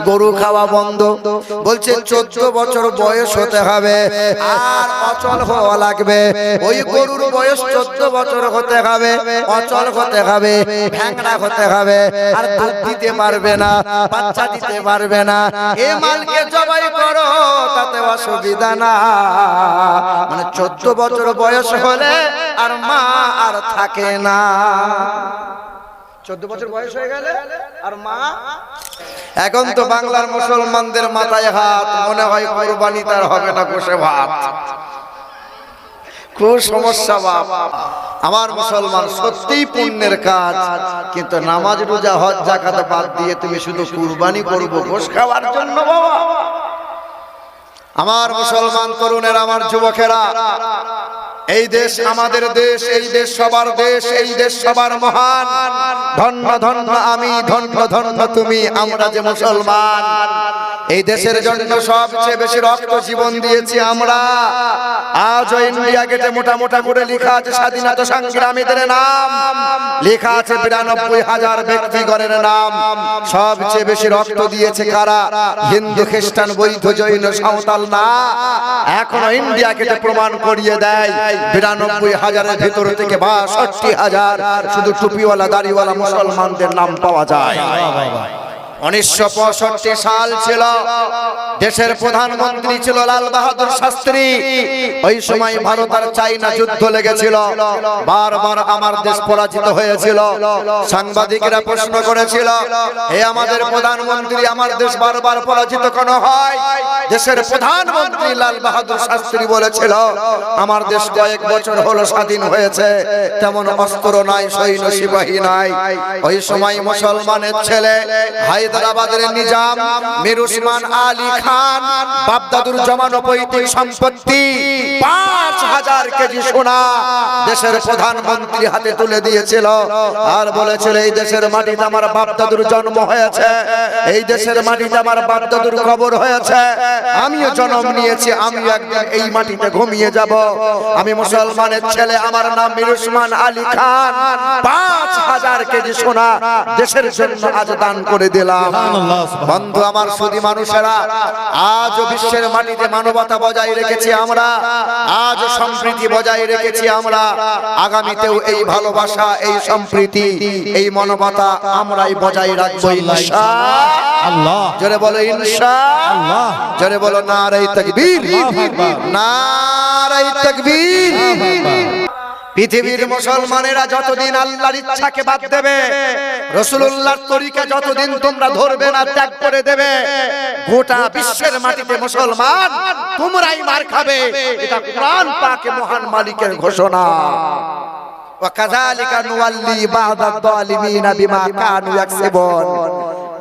গরু খাওয়া বন্ধ, বলছে 14 বছর বয়স হতে হবে আর অচল হওয়া লাগবে। ওই গরুর বয়স 14 বছর হতে হবে, অচল হতে হবে, ভ্যাংরা হতে হবে, আর দুধ দিতে পারবে না, বাচ্চা দিতে পারবে না। এই মালকে জবাই করো, তাতে অসুবিধা না। মানে 14 বছর বয়স হলে আর মা আর থাকে না। 14 বছর বয়স হয়ে গেলে আর মা। এখন তো বাংলার মুসলমানদের মাথায় হাত, মনে হয় কুরবানি তার হবে না, বসে ভাত। খুব সমস্যা বাপ। আমার মুসলমান সত্যিই পুণ্যের কাজ, কিন্তু নামাজ রোজা হজ যাকাত বাদ দিয়ে তুমি শুধু কুরবানি করবো গোশ খাওয়ার জন্য বাবা। আমার মুসলমান তরুণের, আমার যুবকেরা, এই দেশ আমাদের দেশ, এই দেশ সবার দেশ, এই দেশ সবার মহান। ধন্য ধন্য আমি, ধন্য ধন্য তুমি। আমরা যে মুসলমান, এই দেশের জন্য সবচেয়ে বেশি রক্ত জীবন দিয়েছি আমরা। আজও ইন্ডিয়া গেটে মোটা মোটা করে লেখা আছে স্বাধীনতা সংগ্রামীদের নাম, লেখা আছে 92,000 ব্যক্তিগণের নাম। সবচেয়ে বেশি রক্ত দিয়েছে কারা? হিন্দু, খ্রিস্টান, বৌদ্ধ, জৈন, সাঁওতাল না। এখনো ইন্ডিয়া গেটে প্রমাণ করিয়ে দেয় 92,000-এর ভিতর থেকে 62,000 শুধু টুপিওয়ালা দাড়িওয়ালা মুসলমানদের নাম পাওয়া যায়। 1965 সাল ছিল, দেশের প্রধানমন্ত্রী ছিল লাল বাহাদুর শাস্ত্রী। ওই সময় ভারত আর চাইনা যুদ্ধ লেগেছিল, বারবার আমার দেশ পরাজিত হয়েছিল। সাংবাদিকরা প্রশ্ন করেছিল, হে আমাদের প্রধানমন্ত্রী, আমার দেশ বারবার পরাজিত কেন হয়? দেশের প্রধানমন্ত্রী লাল বাহাদুর শাস্ত্রী বলেছিল, আমার দেশ কয়েক বছর হলো স্বাধীন হয়েছে, তেমন অস্ত্র নাই, সৈন্য সিপাহী নাই। ওই সময় মুসলমানের ছেলে হায়দ্রাবাদের নিজাম মীর উসমান আলী খান বাপদাদুর জমানো পৈতৃক সম্পত্তি 5,000 কেজি সোনা দেশের প্রধানমন্ত্রী হাতে তুলে দিয়েছিল, আর বলেছিল, এই দেশের মাটিতে আমার বাপদাদুর জন্ম হয়েছে, এই দেশের মাটিতে আমার বাপদাদুর কবর হয়েছে, আমিও জন্ম নিয়েছি, আমি একদিন এই মাটিতে ঘুমিয়ে যাব। আমি মুসলমানের ছেলে, আমার নাম মীর উসমান আলী খান, 5,000 কেজি সোনা দেশের জন্য আজ দান করে দিলাম। বন্ধু আমার, সুধী মানুষেরা, আজ বিশ্বের মাটিতে মানবতা বজায় রেখেছি আমরা, আজ সম্প্রীতি বজায় রেখেছি আমরা, আগামীতেও এই ভালোবাসা, এই সম্প্রীতি, এই মানবতা আমরাই বজায় রাখবো ইনশাআল্লাহ। জোরে বলো ইনশাআল্লাহ, জোরে বলো নারে তাকবীর, নারে তাকবীর। পৃথিবীর মুসলমানেরা যতদিন আল্লাহর ইচ্ছাকে বাদ দেবে, রাসূলুল্লাহর তরিকা যতদিন তোমরা ধরবে না, ত্যাগ করে দেবে, গোটা বিশ্বের মাটিতে মুসলমান তোমরাই মার খাবে। এটা কোরআন পাকে মহান মালিকের ঘোষণা। ওয়াকাযালিকা নুওয়াল্লি বা'দাদ যালিমিনা বিমা কানু ইয়াকসিবুন।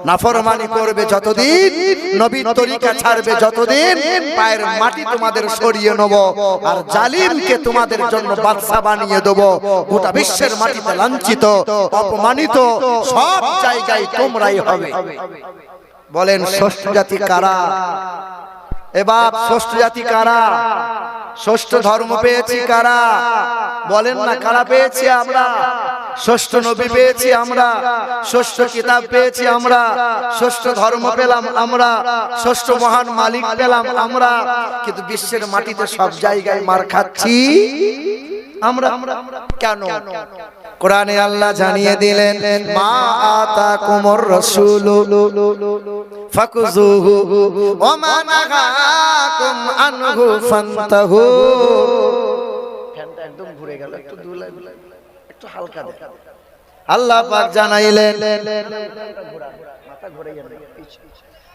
নাফরমানি করবে যতদিন, নবীর তরিকা ছাড়বে যতদিন, পায়ের মাটি তোমাদের সরিয়ে নেব, আর জালিমকে তোমাদের জন্য বাদশা বানিয়ে দেব। গোটা বিশ্বের মাটিতে লাঞ্ছিত, অপমানিত, সব জায়গায় তোমরাই হবে। বলেন ষষ্ঠ জাতি কারা? এবার ষষ্ঠ জাতি কারা? ষষ্ঠ ধর্ম পেয়েছি কারা? বলেন না, কারা পেয়েছি আমরা? ষষ্ঠ নবী পেয়েছি আমরা, ষষ্ঠ কিতাব পেয়েছি আমরা, ষষ্ঠ ধর্ম পেলাম আমরা, ষষ্ঠ মহান মালিক পেলাম আমরা, কিন্তু বিশ্বের মাটিতে সব জায়গায় মার খাচ্ছি আমরা। কেন? কোরআনে আল্লাহ জানিয়ে দিলেন, মা আতাকুমুর রাসূলু ফাকুযুহু ওয়া মা নাহাকুম আনহু ফান্তাহু। ফ্যানটা একদম ঘুরে গেল, একটু দুলাই একটু হালকা দে। আল্লাহ পাক জানাইলেন, মাথা ঘুরে গেল,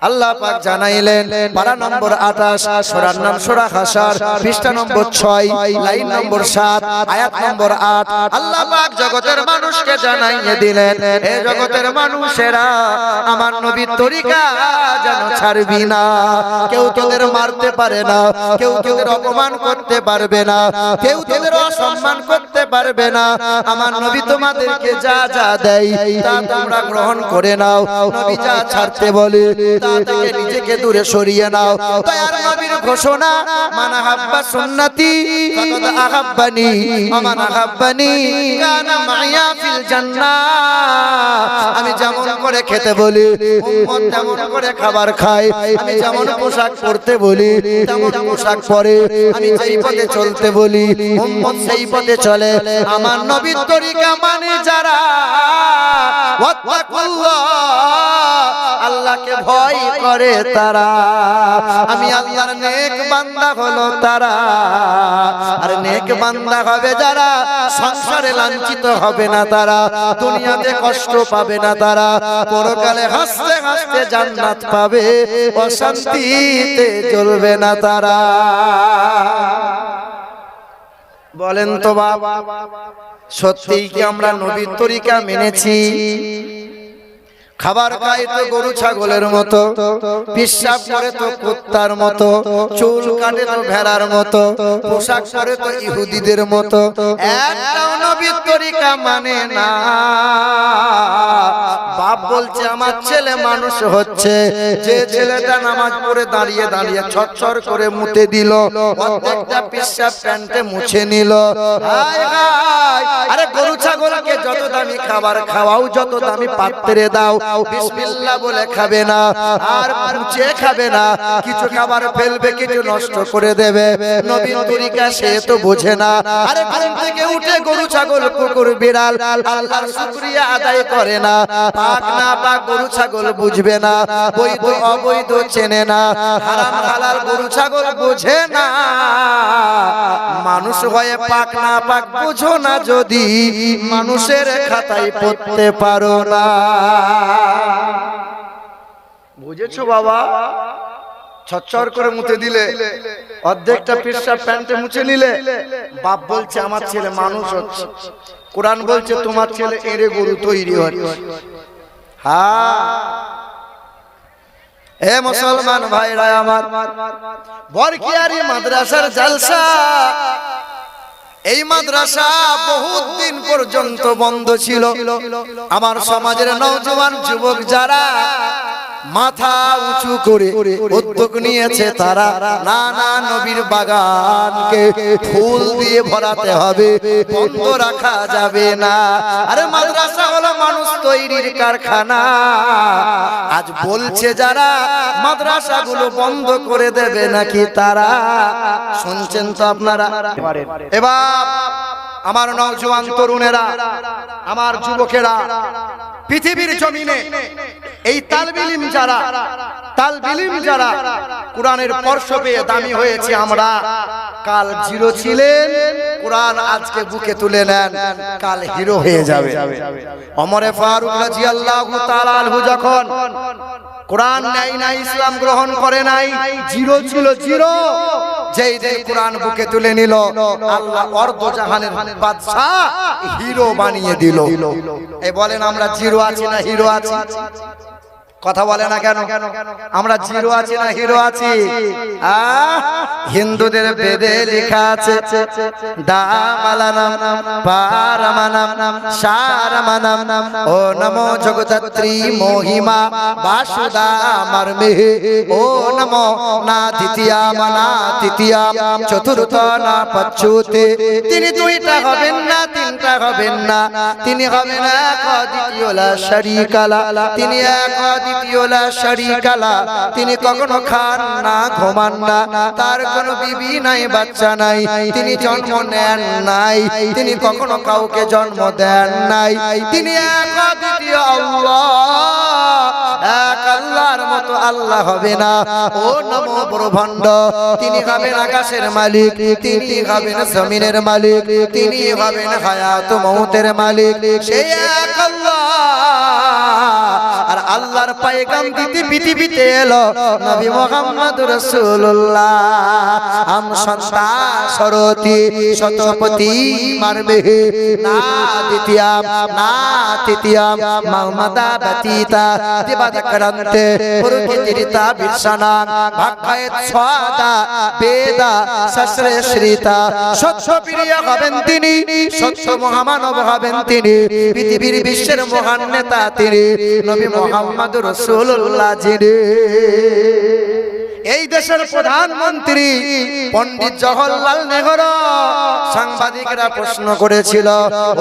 আল্লাহ পাক জানাইলেন, পারা নম্বর 28, সূরার নাম সূরা হাসর, পৃষ্ঠা নম্বর 6, লাইন নম্বর 7, আয়াত নম্বর 8। আল্লাহ পাক জগতের মানুষকে জানাইয়ে দিলেন, হে জগতের মানুষেরা, আমার নবীর তরিকা যেন ছাড়বি না। কেউ তোদের মারতে পারে না, কেউ তোদের অপমান করতে পারবে না, কেউ তোদের অসম্মান করতে পারবে না। আমার নবী তোমাদেরকে যা যা দেয় তা তোমরা গ্রহণ করে নাও। নবী নবী যা ছাড়তে বলে তা থেকে নিজেকে দূরে সরিয়ে নাও। দয়ার নবীর ঘোষণা, মান আহাব্বা সুন্নতি ফাকাদ আহাব্বানি ওয়া মান আহাব্বানি কানা মাইয়া ফিল জান্নাহ। আমি যেমন করে খেতে বলি উম্মত তেমন করে খাবার খায়, আমি যেমন পোশাক পরতে বলি তেমন পোশাক পরে, আমি যেই পথে চলতে বলি উম্মত সেই পথে চলে। আমার নবীর তরিকা মানে যারা, ওয়াত্তাকুল্লাহ আল্লাহকে ভয় করে তারা, আমি আল্লাহর নেক বান্দা হলো তারা। আর নেক বান্দা হবে যারা, সংসারে লাঞ্ছিত হবে না তারা, দুনিয়াতে কষ্ট পাবে না তারা, পরকালে হাসতে হাসতে জান্নাত পাবে, অশান্তিতে জ্বলবে না তারা। বলেন তো বাবা, সত্যিই কি আমরা নবীর তরিকা মেনেছি? খাবার খাই তো গরু ছাগলের মতো, পেশাব করে তো কুত্তার মতো, চুল কাটে তো ভেড়ার মতো, পোশাক পরে তো ইহুদিদের মতো, একটাও নবীর তরিকা মানে না। বাপ বলছে আমার ছেলে মানুষ হচ্ছে, যে ছেলেটা নামাজ পড়ে দাঁড়িয়ে দাঁড়িয়ে ছটছট করে মুতে দিল, প্রত্যেকটা পেশাব প্যান্টে মুছে নিল। আরে গরু ছাগলকে যত দামি খাবার খাওয়াও, যত দামি পাত্রে দাও, বিসমিল্লাহ বলে খাবে না, আর মুছে খাবে না, কিছু খাবার ফেলবে, কিছু নষ্ট করে দেবে। নবীর তরিকা সে তো বোঝে না। আরে ঘুম থেকে উঠে গরু ছাগল কুকুর বিড়াল আল্লাহর শুকরিয়া আদায় করে না, পাক না পাক গরু ছাগল বুঝবে না, বৈধ অবৈধ চেনে না, হারাম হালাল গরু ছাগল বোঝে না। মানুষ হয়ে পাক না পাক বুঝো না যদি, মানুষের খাতায় পড়তে পারো না। বুঝেছো বাবা? ছচ্ছর করে মুতে দিলে, অর্ধেকটা পেশাব প্যান্টে মুছে নিলে, বাপ বলছে আমার ছেলে মানুষ হচ্ছে, কোরআন বলছে তোমার ছেলে এড়ে গরু তৈরি হচ্ছে। হ্যাঁ, হে মুসলমান ভাইরা আমার, বরকিয়ারি মাদ্রাসার জালসা, এই মাদ্রাসা বহুত দিন পর্যন্ত বন্ধ ছিল। আমার সমাজের নওজোয়ান যুবক যারা মাথা উঁচু করে উদ্যোগ নিয়েছে, তারা না না নবীর বাগানকে ফুল দিয়ে ভরাতে হবে, বন্ধ রাখা যাবে না। আরে মাদ্রাসা হলো মানুষ তৈরির কারখানা। আজ বলছে যারা মাদ্রাসাগুলো বন্ধ করে দেবে নাকি তারা, শুনছেন তো আপনারা? এবার আমার নওজোয়ান তরুণেরা, আমার যুবকেরা, পৃথিবীর জমিনে এই তালবিলিম যারা কোরআনের স্পর্শ পেয়ে দামি হয়েছে, আমরা কাল জিরো ছিলেন, কোরআন আজকে বুকে তুলে নেন, কাল হিরো হয়ে যাবে। ওমরে ফারুক রাদিয়াল্লাহু তাআলা আনহু যখন কোরআন নেয় নাই, ইসলাম গ্রহণ করে নাই, জিরো ছিল, জিরো। যেই দিন কোরআন বুকে তুলে নিল, আল্লাহ অর্ধ জাহানের বাদশা হিরো বানিয়ে দিল। এই বলেন আমরা জিরো আছি না হিরো আছি? কথা বলে না কেন? আমরা জিরো আছি না হিরো আছি? হিন্দুদের বেদে লেখা আছে, দামালানাম পারামানাম সারামানাম ও নমো জগদ্ধাত্রী মহিমা বাসুদা মারমে, ও নমো না দ্বিতীয়াম না তৃতীয়াম চতুর্থ না পঞ্চমতে। তিনি দুইটা হবেন না, তিনটা হবেন না, তিনি হবেন এক দ্বিতীয় লা শারীকা লা, তিনি এক দ্বিতীয় লা শারীকা লা। তিনি কখনো খান না, ঘুমান না, তার কোনো বিবি নাই, বাচ্চা নাই, তিনি জন্ম নেন নাই, তিনি কখনো কাউকে জন্ম দেন নাই। তিনি এক দ্বিতীয় আল্লাহ, এক আল্লাহর মতো আল্লাহ হবে না। ও নমো ব্রহ্মাণ্ড, তিনি হবেন আকাশের মালিক, তিনি হবেন জমিনের মালিক, তিনি হবেন হায়াত মউতের মালিক, সেই এক আল্লাহ। আর আল্লাহর পয়গাম দিতে পৃথিবীতে এলো নবী মুহাম্মদ রাসূলুল্লাহ। আম সন্তা সরতি শতপতি মারবে না দ্বিতীয়াম না তৃতীয়াম মামাদা বাতিতা দিবাদকরন্তে পুরকিরিতা বিরসানা ভাখায়ে ছদা বেদা শাস্ত্রে শ্রীতা। সত্য প্রিয় হবেন তিনি, সত্য মহামানব হবেন তিনি, পৃথিবীর বিশ্বের মহান নেতা তিনি, নবী মুহাম্মাদুর রাসূলুল্লাহ জিরে। এই দেশের প্রধানমন্ত্রী পণ্ডিত জওহরলাল নেহরু সাংবাদিকরা প্রশ্ন করেছিল,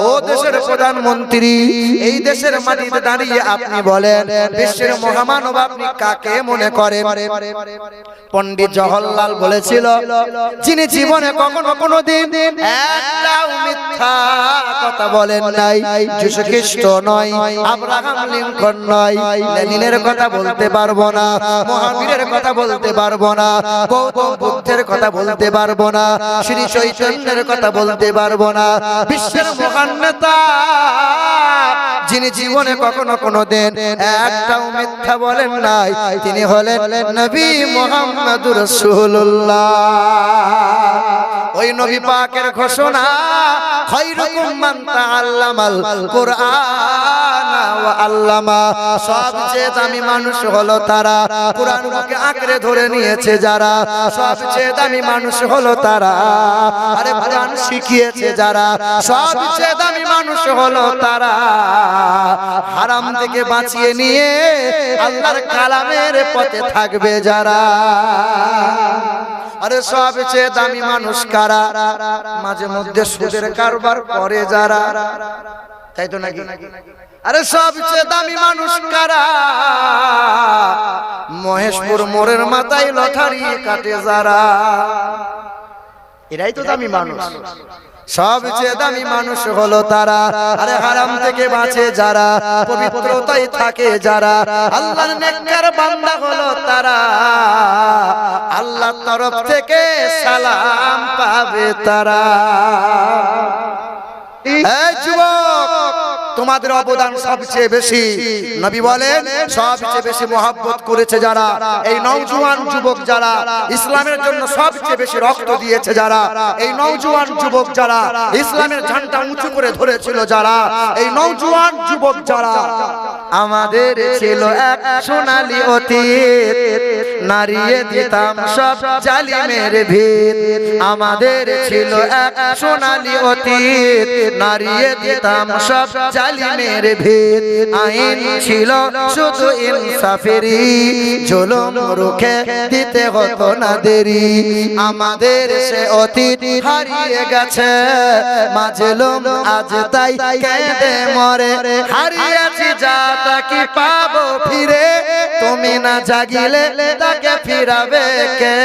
ও দেশের প্রধানমন্ত্রী, এই দেশের মাটিতে দাঁড়িয়ে আপনি বলেন বিশ্বের মহামানব আপনি কাকে মনে করেন? পণ্ডিত জওহরলাল বলেছিল, যিনি জীবনে কখনো কোনোদিন একটাও মিথ্যা কথা বলেন নাই, যীশু খ্রিস্ট নয়, আব্রাহাম লিঙ্কন নয়, লেনিনের কথা বলতে পারবো না, মহাবীরের কথা বলতে পারবো না, গৌতম বুদ্ধের কথা বলতে পারবো না, শ্রী চৈতন্যের কথা বলতে পারবো না। বিশ্বের মহান নেতা যিনি জীবনে কখনো কোনোদিন একটাও মিথ্যা বলেন নাই, তিনি হলেন নবী মুহাম্মদুর রাসূলুল্লাহ। ওই নবী পাকের ঘোষণা, খায়রুকুম মান তাআল্লামাল কুরআন ওয়া আল্লামা, সবচেয়ে দামি মানুষ হলো তারা কুরআন মুখে আঁকড়ে ধরে নিয়েছে যারা, সবচেয়ে দামি মানুষ হলো তারা আরে কুরআন শিখিয়েছে যারা, সবচেয়ে দামি মানুষ হলো তারা হারাম থেকে বাঁচিয়ে নিয়ে আল্লাহর কালামের পথে থাকবে যারা। আরে সবচেয়ে দামি মানুষ কারা? মাঝে মধ্যে সুদের কারবার করে যারা, তাই তো নাকি? আরে সবচেয়ে দামি মানুষ কারা? মহেশপুর মোড়ের মাথায় লটারি কাটে যারা, এরাই তো দামি মানুষ। সবচেয়ে দামি মানুষ হলো তারা আরে হারাম থেকে বাঁচে যারা, পবিত্রতায় থাকে যারা, আল্লাহর নেককার বান্দা হলো তারা, আল্লাহর তরফ থেকে সালাম পাবে তারা। এই যুবক, তোমাদের অবদান সবচেয়ে বেশি। নবী বলেন সবচেয়ে বেশি মহব্বত করেছে যারা, এই নওজোয়ান যুবক যারা, ইসলামের জন্য সবচেয়ে বেশি রক্ত দিয়েছে যারা, এই নওজোয়ান যুবক যারা, ইসলামের ঝান্ডা উঁচু করে ধরেছিল যারা, এই নওজোয়ান যুবক যারা। আমাদের ছিল এক সোনালী অতীত, নারিয়ে দিতাম সব জালিমের ভিত। আমাদের ছিল এক সোনালী অতীত, নারিয়ে দিতাম সব জালিমের ভিত। আইন ছিল শুধু ইনসাফেরই, জুলুম রুখে দিতে হতো না দেরি। আমাদের সে অতীত হারিয়ে গেছে, মাজলুম আজ তাই কেঁদে মরে। হারিয়েছি যা তা কি পাবো ফিরে, তুমি না জাগিলে তাকে ফিরাবে কে?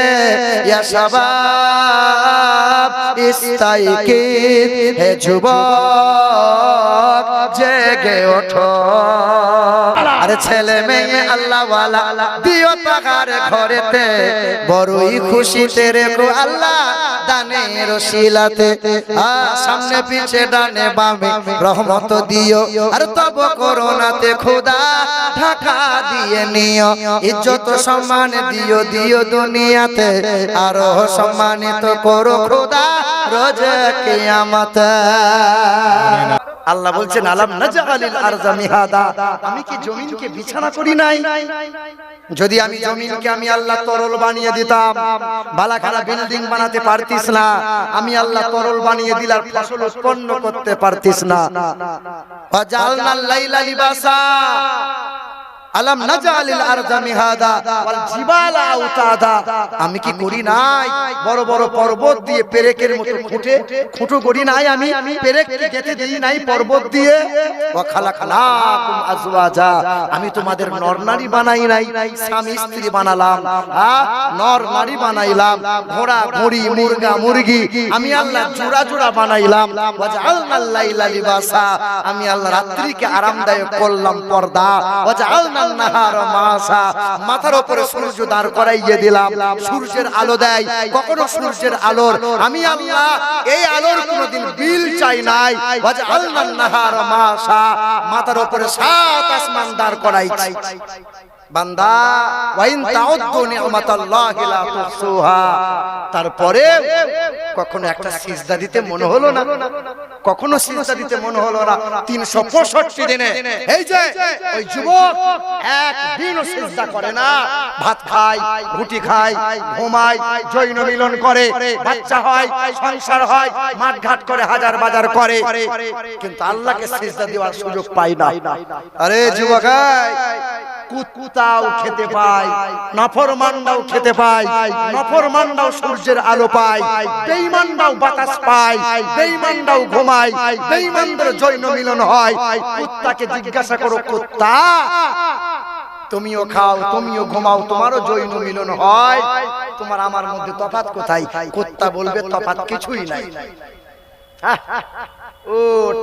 ইয়া শাবাব ইস্তাইকিদ, হে যুবক জেগে ওঠো। আরে ছেলে মেয়ে আল্লাহ ওয়ালা দিও তাহার ঘরেতে, বড়ই খুশিতে রেখো আল্লাহ দানের শিলাতে। সামনে পিছে ডানে বামে রহমত দিও, আর তব করোনাতে খোদা ঢাকা দিয়ে নিও। ইজ্জত সম্মান দিও দিও দুনিয়াতে, আরো সম্মানিত করো খোদা রোজ কিয়ামতে। আল্লাহ বলছেন আলাম নাজআলিল আরযা মিহাদা, আমি কি জমিনকে বিছানা করি নাই? যদি আমি জমিনকে আমি আল্লাহ তরল বানিয়ে দিতাম, বালাখানা বিল্ডিং বানাতে পারতিস না। আমি আল্লাহ তরল বানিয়ে দিলার ফসল উৎপন্ন করতে পারতিস না। ওয়াজালনাল লাইলা লিবাসা, আলাম নাজআলিল আরযা মিহাদা ওয়াল জিবালা আওতাদা, আমি কি করি নাই বড় বড় পর্বত দিয়ে পেরেকের মতো খুঁটো করি নাই? আমি পেরেক গেঁথে দিই নাই পর্বত দিয়ে? ওয়া খালাকালাকুম আজওয়াজা, আমি তোমাদের নর নারী বানাই নাই, স্বামী স্ত্রী বানালাম। নর নারী বানাইলাম, ঘোড়া ঘোড়ি মুরগা মুরগি আমি আল্লাহ জোড়া জোড়া বানাইলাম। ওয়াজআলনাল লাইলা লিবাসা, আমি আল্লাহ রাত্রিকে আরামদায়ক করলাম পর্দা। ওয়াজআলনা মাথার উপরে সূর্য দাঁড় করাইয়ে দিলাম, সূর্যের আলো দেয়। কখনো সূর্যের আলোর আমি আল্লাহ এই আলোর কোনদিন বিল চাই নাই। মাথার উপরে 7 আসমান দাঁড় করাইছি। বান্দা ওয়াইন তাউদ্দু নি'মাতাল্লাহি লা তুহসুহা, তারপরে কখনো একটা সিজদা দিতে মনে হলো না? কখনো সিজদা দিতে মনে হলো না? 365 দিনে এই যে ওই যুবক একদিনও সিজদা করে না, ভাত খায়, রুটি খায়, ঘুমায়, জৈন মিলন করে, বাচ্চা হয়, সংসার হয়, মাঠ ঘাট করে, হাজার বাজার করে, কিন্তু আল্লাহকে সিজদা দেওয়ার সুযোগ পায় না। আরে যুবক, কুত্তাও খেতে পায়, নাফরমানরাও খেতে পায়, নাফরমানরাও সূর্যের আলো পায়, বেঈমানরাও বাতাস পায়, বেঈমানরাও ঘুমায়, বেঈমানদের জৈন মিলন হয়। কুত্তাকে জিজ্ঞাসা করো, কুত্তা তুমিও খাও, তুমিও ঘুমাও, তোমারও জৈন মিলন হয়, তোমার আমার মধ্যে তফাৎ কোথায়? কুত্তা বলবে তফাৎ কিছুই নাই। ও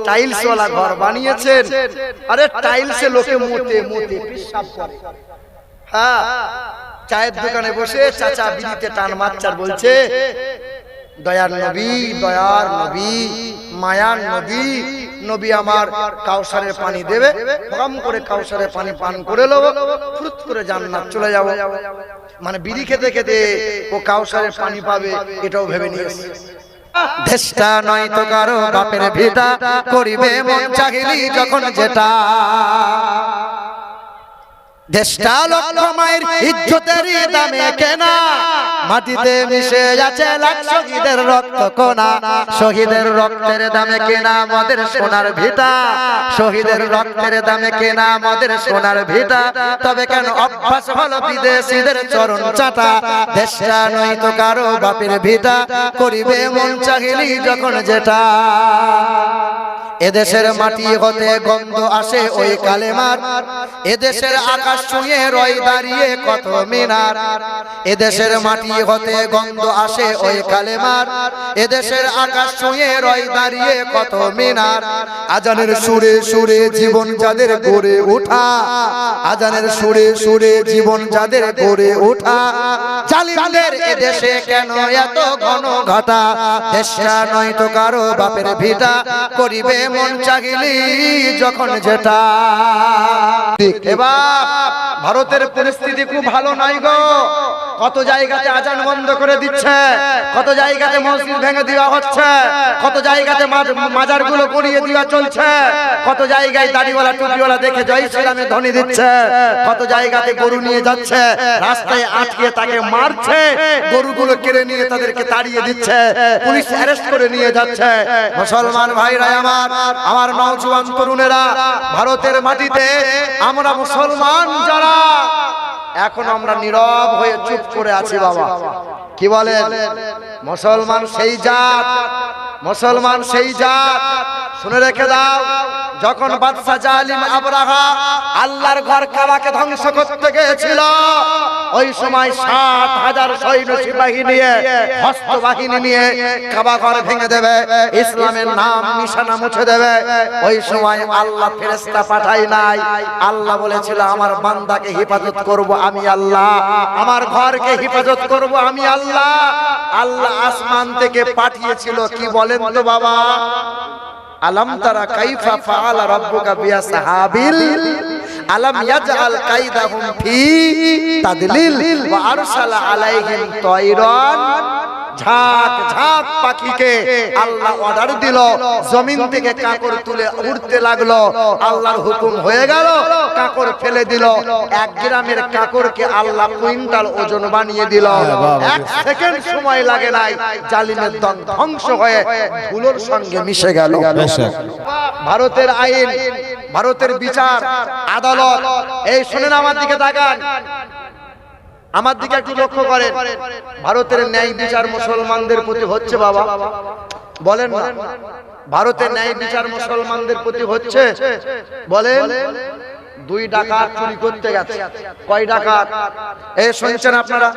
টাইলস ওয়ালা ঘর বানিয়েছেন, আরে টাইলসে লোকে মুতে মুতে পেশাব করে। হ্যাঁ, চায়ের দোকানে বসে চাচা বিড়িতে টান মারচার বলছে, দয়ার নবী, দয়ার নবী, মায়ার নবী, নবী আমার কাউসারের পানি দেবে, কম করে কাউসারের পানি পান করে নেবো, ফুরুত করে জান্নাত চলে যাবো। মানে বিড়ি খেতে খেতে ও কাউসারের পানি পাবে, এটাও ভেবে নিয়েছে। দেশটা নয় তো কারো বাপের ভিটা, করিবে মন চাহিলি যখন যেটা। দেশটা লক্ষ মায়ের ইজ্জতেরই দামে কেনা, মাটিতে মিশে আছে লাখ শহীদের রক্ত কোনা। শহীদের রক্তের দামে কেনা আমাদের সোনার ভিটা, শহীদের রক্তের দামে কেনা আমাদের সোনার ভিটা। তবে কেন অভ্যাস হলো বিদেশিদের চরণ চাটা। দেশটা নয় তো কারো বাপের ভিটা, করিবে মন চাহিলি যখন যেটা। এদেশের মাটি হতে গন্ধ আসে ওই কালেমার, এদেশের আকাশ ছুঁয়ে রয় দাঁড়িয়ে কত মিনার। এদেশের মাটি হতে গন্ধ আসে ওই কালেমার, এদেশের আকাশ ছুঁয়ে রয় দাঁড়িয়ে কত মিনার। আজানের সুরে সুরে জীবন যাদের গড়ে ওঠা, আজানের সুরে সুরে জীবন যাদের গড়ে ওঠা। জালিমদের এদেশে কেন এত ঘন ঘটা। দেশটা নয় তো কারো বাপের ভিটা, করিবে মন চাহিলি যখন যেটা। এবার ভারতের পরিস্থিতি খুব ভালো নাই গো। কত জায়গাতে আজান বন্ধ করে দিচ্ছে, কত জায়গাতে মসজিদ ভেঙে দেওয়া হচ্ছে, কত জায়গাতে মাজারগুলো গড়িয়ে দেওয়া চলছে, কত জায়গায় দাড়িওয়ালা টুপিওয়ালা দেখে জয় শ্রীরামে ধ্বনি দিচ্ছে, কত জায়গাতে গরু নিয়ে যাচ্ছে, রাস্তায় আটকে তাকে মারছে, গরুগুলো কেড়ে নিয়ে তাদেরকে তাড়িয়ে দিচ্ছে, পুলিশ অ্যারেস্ট করে নিয়ে যাচ্ছে। মুসলমান ভাইরা আমার, আমার নওজোয়ান তরুণেরা, ভারতের মাটিতে আমরা মুসলমান যারা এখন আমরা নীরব হয়ে চুপ করে আছি বাবা। কি বলেন? মুসলমান সেই জাত, মুসলমান সেই জাত, শুনে রেখে দাও। যখন বাদশা জালিম আবরাহা আল্লাহর ঘর কাবাকে ধ্বংস করতে গিয়েছিল, ওই সময় ৭,০০০ সৈন্য সিপাহী নিয়ে, হস্ত বাহিনী নিয়ে কাবা ঘর ভেঙে দেবে, ইসলামের নাম নিশানা মুছে দেবে। ওই সময় আল্লাহ ফেরেশতা পাঠাই নাই। আল্লাহ বলেছিল আমার বান্দাকে হেফাজত করব আমি আল্লাহ, আমার ঘরকে হেফাজত করব আমি আল্লাহ। আল্লাহ আসমান থেকে পাঠিয়েছিল, কি বলেন তো বাবা? আলাম তারা কাইফা ফাআলা রাব্বুকা বিআসহাবিল, আলাম ইয়াজআল কাইদাহুম ফি তাদলিল ওয়া আরসালা আলাইহিম তায়রান। ঝাঁক ঝাঁক পাখিকে আল্লাহ অর্ডার দিল, জমিন থেকে কাকর তুলে উড়তে লাগলো। আল্লাহর হুকুম হয়ে গেল, কাকর ফেলে দিল। 1 গ্রামের কাকরকে আল্লাহ কুইন্টাল ওজন বানিয়ে দিল। 1 সেকেন্ড সময় লাগে নাই, জালিমের দল ধ্বংস হয়ে ধুলোর সঙ্গে মিশে গেল। ভারতের আইন, ভারতের বিচার আদালত, এই শুনেন আমার দিকে তাকান, আমার দিকে একটু লক্ষ্য করেন। ভারতের ন্যায় বিচার মুসলমানদের প্রতি হচ্ছে বাবা? বলেন না, ভারতের ন্যায় বিচার মুসলমানদের প্রতি হচ্ছে? বলেন। 2 ডাকাত চুরি করতে গেছে। কয় ডাকাত? এই শুনছেন আপনারা?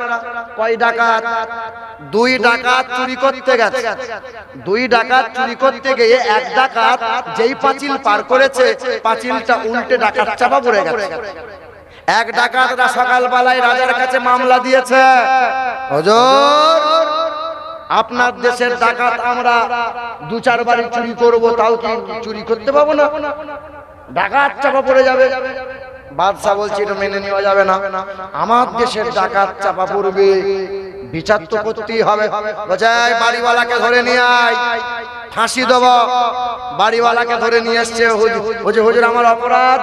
কয় ডাকাত? 2 ডাকাত চুরি করতে গেছে। 2 ডাকাত চুরি করতে গিয়ে 1 ডাকাত যেই পাঁচিল পার করেছে, পাঁচিলটা উল্টে ডাকাত চাপা পড়ে গেছে। 1 ডাকাতরা সকালবেলায় রাজার কাছে মামলা দিয়েছে, হুজুর আপনার দেশের ডাকাত আমরা 2-4 বাড়ি চুরি করব, তাও কি চুরি করতে পাবো না? ডাকাত চাপা পড়ে যাবে। বাদশা বলছে এটা মেনে নেওয়া যাবে না, আমার দেশের ডাকাত চাপা পড়বে, বিচার তো করতেই হবে। বলছে এই বাড়িওয়ালাকে ধরে নিয়ে আয়, ফাঁসি দেব। বাড়িওয়ালাকে ধরে নিয়ে এসছে। বলছে হুজুর আমার অপরাধ।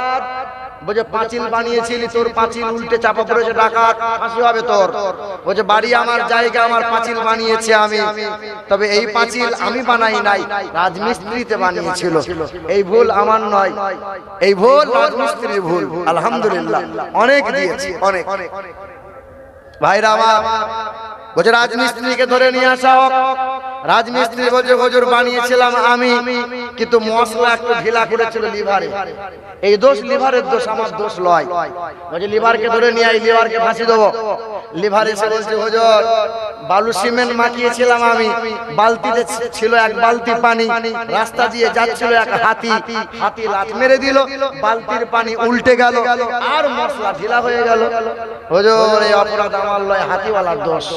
বলছে পাঁচিল বানিয়েছিলি, তোর পাঁচিল উল্টে চাপা পড়েছে, ডাকাত, ফাঁসি হবে তোর। বলছে বাড়ি আমার জায়গা, আমার পাঁচিল বানিয়েছে আমি, তবে এই পাঁচিল আমি বানাই নাই, রাজমিস্ত্রিতে বানিয়েছিল, এই ভুল আমার নয়, এই ভুল রাজমিস্ত্রির ভুল। আলহামদুলিল্লাহ অনেক দিয়েছি, অনেক। ভাইরা আমার, বলছে রাজমিস্ত্রিকে ধরে নিয়ে আসা হোক। রাজমিস্ত্রি বলছে হুজুর বানিয়েছিলাম আমি, কিন্তু মশলা একটু ঢিলা করেছিল লিভারে। এই দোষ লিভারের দোষ, আমার দোষ নয়। বলছে লিভারকে ধরে নিয়ে আই, লিভারকে ফাঁসি দেবো। লিভার এসে বলছে হুজুর বালু সিমেন্ট মাখিয়েছিলাম আমি, বালতিতে ছিল এক বালতি পানি, রাস্তা দিয়ে যাচ্ছিল এক হাতি, হাতি লাথ মেরে দিল, বালতির পানি উল্টে গেল, আর মশলা ঢিলা হয়ে গেল। হুজুর এই অপরাধ আমার নয়, হাতিওয়ালার দোষ।